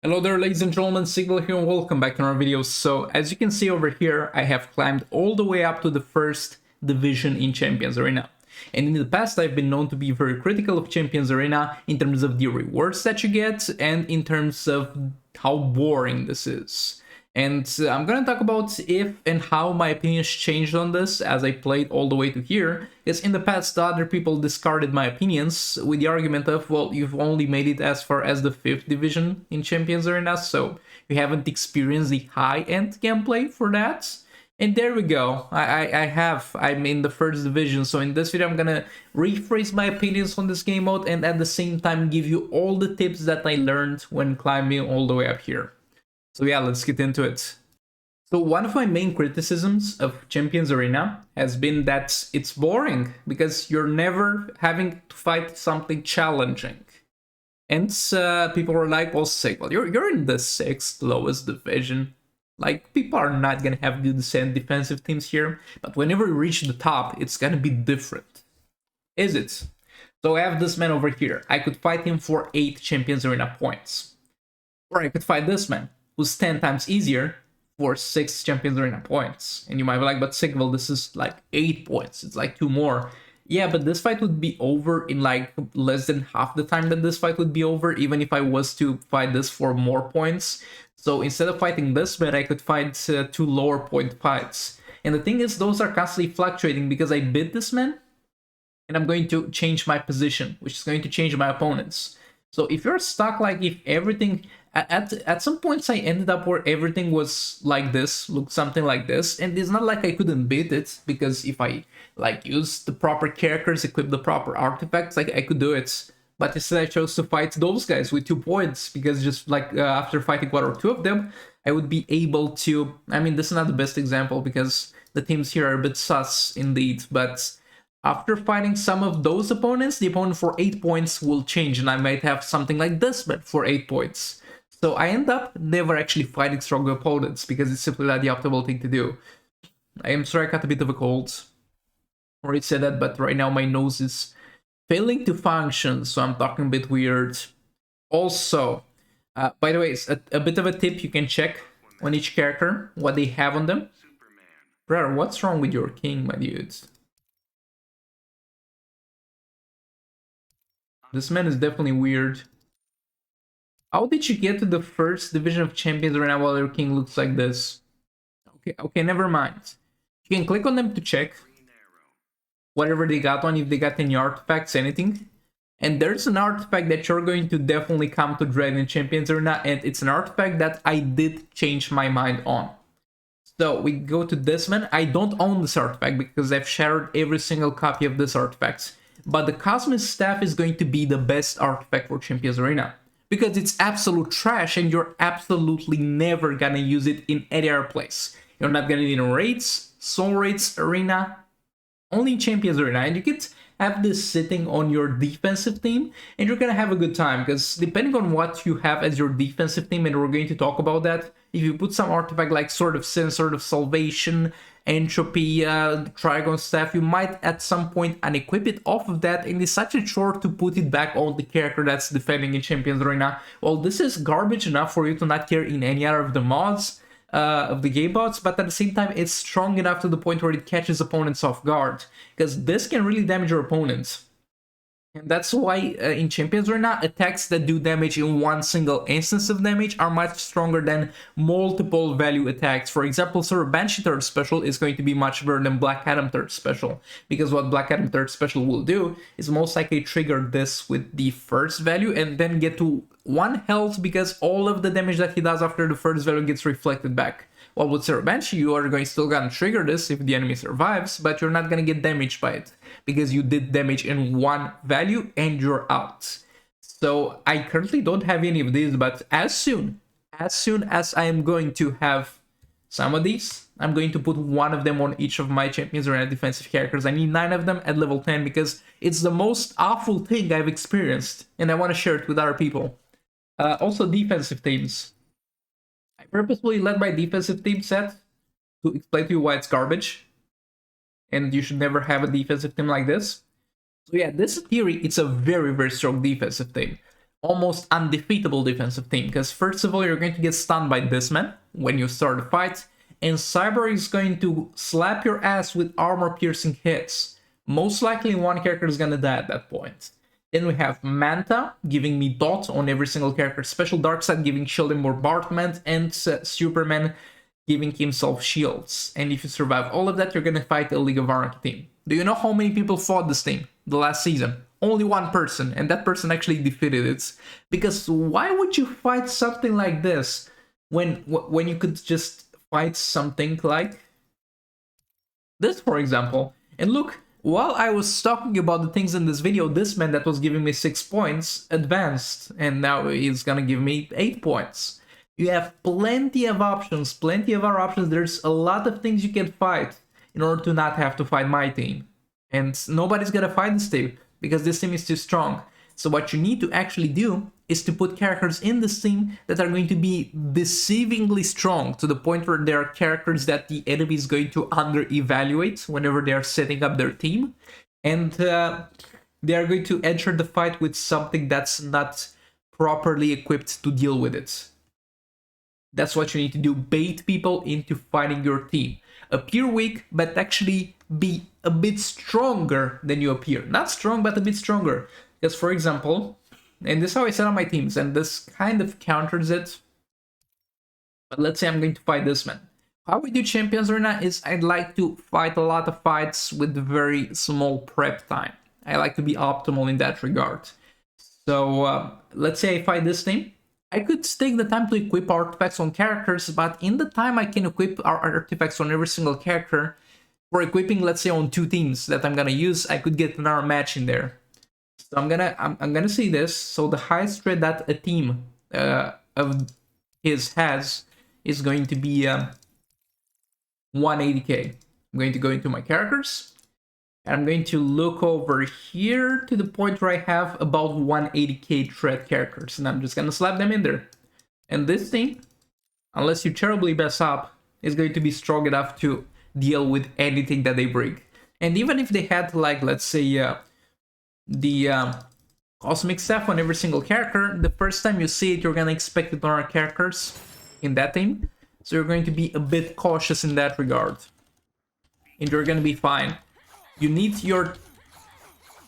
Hello there, ladies and gentlemen, Sigval here and welcome back to our video. So as you can see over here, I have climbed all the way up to the first division in Champions Arena. And in the past, I've been known to be very critical of Champions Arena in terms of the rewards that you get and in terms of how boring this is. And I'm gonna talk about if and how my opinions changed on this as I played all the way to here. Because in the past, other people discarded my opinions with the argument of, well, you've only made it as far as the 5th division in Champions Arena, so you haven't experienced the high-end gameplay for that. And there we go. I'm in the 1st division, so in this video I'm gonna rephrase my opinions on this game mode and at the same time give you all the tips that I learned when climbing all the way up here. So yeah, let's get into it. So one of my main criticisms of Champions Arena has been that it's boring because you're never having to fight something challenging. And people were like, well, sick, well, you're in the 6th lowest division. Like, people are not gonna have the same defensive teams here, but whenever you reach the top, it's gonna be different. Is it? So I have this man over here. I could fight him for 8 Champions Arena points. Or I could fight this man, who's 10 times easier for 6 Champions Arena points. And you might be like, but Sigval, this is like 8 points. It's like 2 more. Yeah, but this fight would be over in like less than half the time that this fight would be over, even if I was to fight this for more points. So instead of fighting this man, I could fight 2 lower point fights. And the thing is, those are constantly fluctuating because I beat this man, and I'm going to change my position, which is going to change my opponents. So if you're stuck, like if everything, at some points I ended up where everything was like this, looked something like this, and it's not like I couldn't beat it, because if I like use the proper characters, equip the proper artifacts, like I could do it. But instead I chose to fight those guys with 2 points, because just like after fighting 1 or 2 of them, I would be able to, I mean, this is not the best example because the teams here are a bit sus indeed, but after fighting some of those opponents, the opponent for 8 points will change, and I might have something like this, but for 8 points. So I end up never actually fighting stronger opponents, because it's simply not the optimal thing to do. I am sorry I got a bit of a cold. Already said that, but right now my nose is failing to function, so I'm talking a bit weird. Also, by the way, it's a bit of a tip you can check on each character, what they have on them. Bro, what's wrong with your king, my dudes? This man is definitely weird. How did you get to the 1st division of Champions right now while your king looks like this? Okay, never mind. You can click on them to check whatever they got on, if they got any artifacts, anything. And there's an artifact that you're going to definitely come to dread in Champions Arena, and it's an artifact that I did change my mind on. So we go to this man. I don't own this artifact because I've shattered every single copy of this artifact. But the Cosmic Staff is going to be the best artifact for Champions Arena, because it's absolute trash and you're absolutely never gonna use it in any other place. You're not gonna need it in raids, soul raids, arena, only Champions Arena. And you could have this sitting on your defensive team and you're gonna have a good time, because depending on what you have as your defensive team, and we're going to talk about that, if you put some artifact like Sword of Sin, Sword of Salvation, Entropy, Trigon Staff, you might at some point unequip it off of that, and it's such a chore to put it back on the character that's defending in Champions Arena. Well, this is garbage enough for you to not care in any other of the mods of the game bots, but at the same time it's strong enough to the point where it catches opponents off guard, because this can really damage your opponents. And that's why in Champions Arena, attacks that do damage in one single instance of damage are much stronger than multiple value attacks. For example, Sir Banshee 3rd Special is going to be much better than Black Adam 3rd Special, because what Black Adam 3rd Special will do is most likely trigger this with the 1st value and then get to 1 health, because all of the damage that he does after the 1st value gets reflected back. Well, with Sir Banshee, you are still gonna trigger this if the enemy survives, but you're not gonna get damaged by it, because you did damage in 1 value and you're out. So I currently don't have any of these, but as soon as I am going to have some of these, I'm going to put 1 of them on each of my Champions Arena defensive characters. I need 9 of them at level 10, because it's the most awful thing I've experienced, and I want to share it with other people. Also, defensive teams. I purposefully let my defensive team set to explain to you why it's garbage, and you should never have a defensive team like this. So yeah, this theory, it's a very, very strong defensive team. almost undefeatable defensive team, because first of all, you're going to get stunned by this man when you start the fight, and Cyber is going to slap your ass with armor-piercing hits. Most likely one character is gonna die at that point. Then we have Manta, giving me dot on every single character, special Darkseid giving shield and bombardment, and Superman giving himself shields. And if you survive all of that, you're gonna fight a League of Anarchy team. Do you know how many people fought this team the last season? Only one person, and that person actually defeated it. Because why would you fight something like this when you could just fight something like this, for example? And look, while I was talking about the things in this video, this man that was giving me 6 points advanced, and now he's gonna give me 8 points. You have plenty of options, plenty of other options. There's a lot of things you can fight in order to not have to fight my team. And nobody's gonna fight this team, because this team is too strong. So what you need to actually do is to put characters in this team that are going to be deceivingly strong, to the point where there are characters that the enemy is going to under-evaluate whenever they are setting up their team. And they are going to enter the fight with something that's not properly equipped to deal with it. That's what you need to do, bait people into fighting your team. Appear weak, but actually be a bit stronger than you appear. Not strong, but a bit stronger. Because, for example, and this is how I set up my teams, and this kind of counters it. But let's say I'm going to fight this man. How we do Champions Arena is I'd like to fight a lot of fights with very small prep time. I like to be optimal in that regard. So let's say I fight this team. I could take the time to equip artifacts on characters, but in the time I can equip our artifacts on every single character, for equipping, let's say, on 2 teams that I'm gonna use, I could get another match in there. So I'm gonna say this. So the highest threat that a team of his has is going to be 180k. I'm going to go into my characters, and I'm going to look over here to the point where I have about 180k threat characters, and I'm just gonna slap them in there. And this thing, unless you terribly mess up, is going to be strong enough to deal with anything that they bring. And even if they had, like, let's say, the Cosmic Staff on every single character, the first time you see it, you're gonna expect it on our characters in that team. So you're going to be a bit cautious in that regard. And you're gonna be fine. You need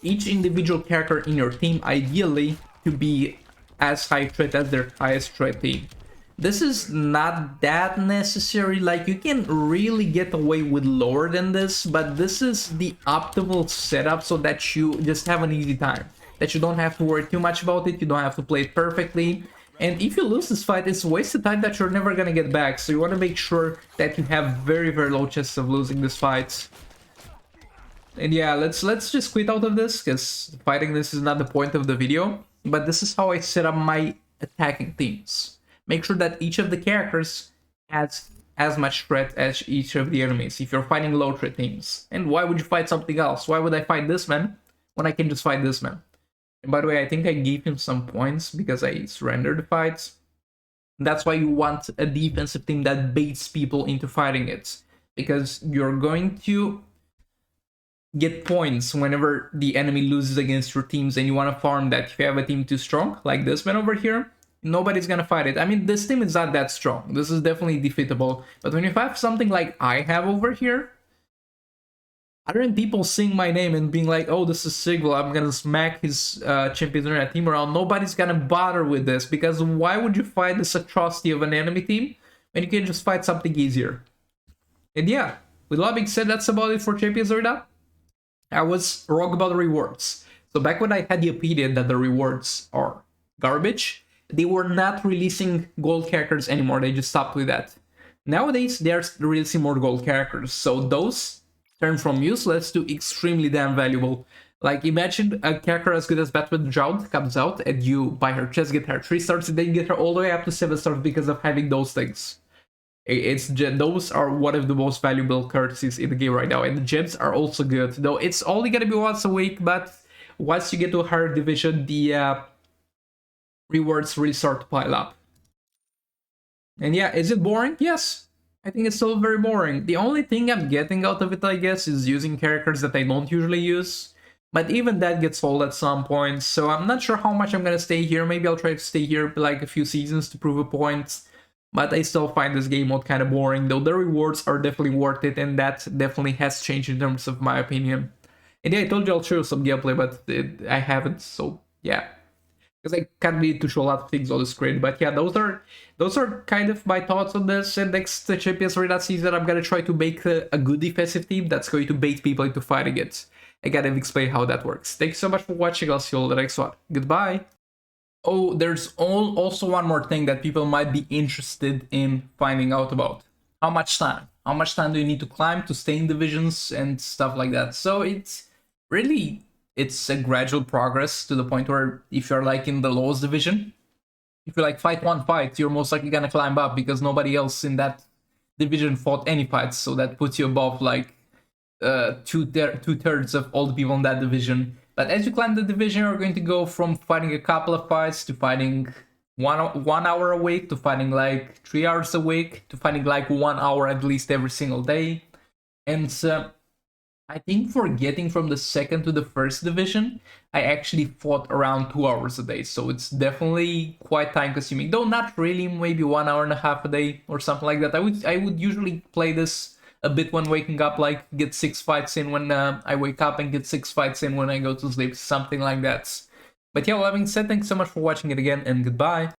each individual character in your team, ideally, to be as high threat as their highest threat team. This is not that necessary, like you can really get away with lower than this, but this is the optimal setup so that you just have an easy time. That you don't have to worry too much about it, you don't have to play it perfectly. And if you lose this fight, it's a waste of time that you're never gonna get back, so you want to make sure that you have very, very low chances of losing this fight. And yeah, let's just quit out of this, because fighting this is not the point of the video. But this is how I set up my attacking teams. Make sure that each of the characters has as much threat as each of the enemies if you're fighting low threat teams. And why would you fight something else? Why would I fight this man when I can just fight this man? And by the way, I think I gave him some points because I surrendered the fight. That's why you want a defensive team that baits people into fighting it. Because you're going to get points whenever the enemy loses against your teams, and you want to farm that. If you have a team too strong, like this man over here, nobody's gonna fight it. I mean, this team is not that strong. This is definitely defeatable. But when you have something like I have over here, other than people seeing my name and being like, oh, this is Sigval, I'm gonna smack his Champions Arena team around, nobody's gonna bother with this, because why would you fight this atrocity of an enemy team when you can just fight something easier? And yeah, with all that being said, that's about it for Champions Arena. I was wrong about the rewards. So back when I had the opinion that the rewards are garbage, they were not releasing gold characters anymore. They just stopped with that. Nowadays, they're releasing more gold characters. So those turn from useless to extremely damn valuable. Like, imagine a character as good as Batman Jout comes out and you buy her chest, get her 3 stars, and then you get her all the way up to 7 stars because of having those things. Those are one of the most valuable currencies in the game right now. And the gems are also good. Though it's only gonna be once a week, but once you get to a higher division, the rewards really start to pile up. And yeah, is it boring? Yes. I think it's still very boring. The only thing I'm getting out of it, I guess, is using characters that I don't usually use. But even that gets old at some point, so I'm not sure how much I'm gonna stay here. Maybe I'll try to stay here like a few seasons to prove a point. But I still find this game mode kind of boring, though the rewards are definitely worth it, and that definitely has changed in terms of my opinion. And yeah, I told you I'll show you some gameplay, but I haven't, so yeah. Because I can't really to show a lot of things on the screen. But yeah, those are kind of my thoughts on this. And next Champions Arena season, I'm gonna try to make a good defensive team that's going to bait people into fighting it. I gotta explain how that works. Thanks so much for watching. I'll see you all in the next one. Goodbye. Oh, there's also one more thing that people might be interested in finding out about. How much time? How much time do you need to climb to stay in divisions and stuff like that? So it's a gradual progress to the point where if you're like in the lowest division, if you like fight one fight, you're most likely gonna climb up because nobody else in that division fought any fights. So that puts you above like two-thirds of all the people in that division. But as you climb the division, you're going to go from fighting a couple of fights to fighting 1 hour a week, to fighting like 3 hours a week, to fighting like 1 hour at least every single day. And I think for getting from the second to the first division, I actually fought around 2 hours a day. So it's definitely quite time consuming, though not really, maybe 1 hour and a half a day or something like that. I would usually play this a bit when waking up, like get 6 fights in when I wake up and get 6 fights in when I go to sleep, something like that. But yeah, well, having said, thanks so much for watching it again, and goodbye.